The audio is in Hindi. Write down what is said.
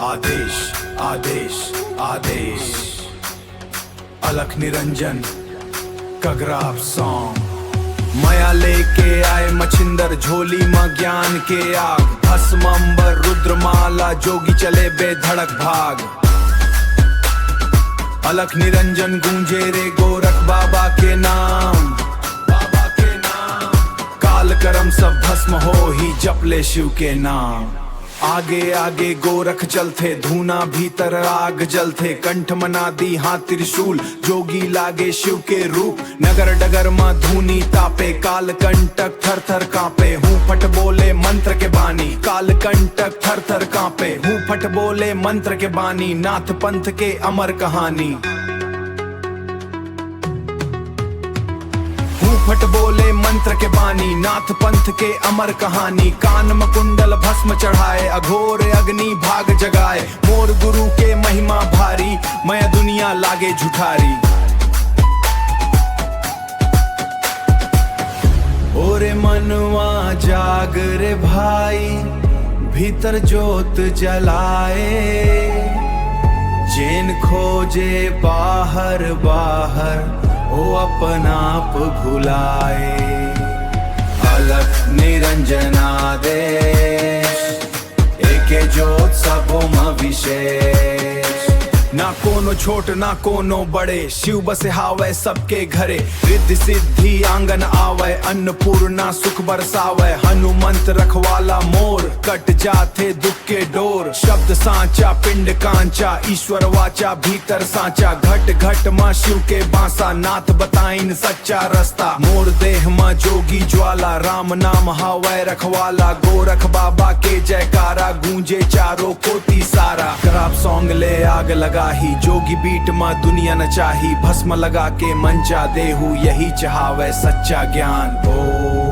आदेश आदेश आदेश अलख निरंजन कगराप सॉन्ग। मया लेके आए मछिंदर झोली मां ज्ञान के आग, भस्म अंबर रुद्रमाला जोगी चले बेधड़क भाग। अलख निरंजन गूंजे रे गोरख बाबा के नाम, बाबा के नाम। काल करम सब भस्म हो ही जपले शिव के नाम। आगे आगे गोरख चलते धूना भीतर आग जलते, कंठ मनादी हाथ त्रिशूल जोगी लागे शिव के रूप। नगर डगर मां धूनी तापे, काल कंटक थर थर कांपे। हूँ फट बोले मंत्र के बानी, काल कंटक थर थर कांपे। हूँ फट बोले मंत्र के बानी, नाथ पंथ के अमर कहानी। फट बोले मंत्र के बानी, नाथ पंथ के अमर कहानी। कान में कुंडल भस्म चढ़ाए, अघोर अग्नि भाग जगाए। मोर गुरु के महिमा भारी, मैं दुनिया लागे झुठारी। ओरे मनवा जाग रे भाई, भीतर जोत जलाए। चैन खोजे बाहर बाहर, ओ अपना आप भुलाए। अलख निरंजन आदेश, एके ज्योत सबों विशेष। ना कोनो छोट ना कोनो बड़े, शिव बसे हावे सबके घरे। रिद्धि सिद्धि आंगन आवे, अन्नपूर्णा सुख बरसावे। हनुमंत रखवाला मोर, कट जाते दुख के डोर। शब्द सांचा पिंड कांचा, ईश्वर वाचा भीतर सांचा। घट घट मां शिव के बांसा, नाथ बताइन सच्चा रास्ता। मोर देह मां जोगी ज्वाला, राम नाम हावे रखवाला। गोरख बाबा के जयकारा, गूंजे चारों कोटि सारा। खराब सॉन्ग ले आग लगा ही, जोगी बीट मां दुनिया न चाही। भस्म लगा के मंचा देहू, यही चाहवे सच्चा ज्ञान। ओ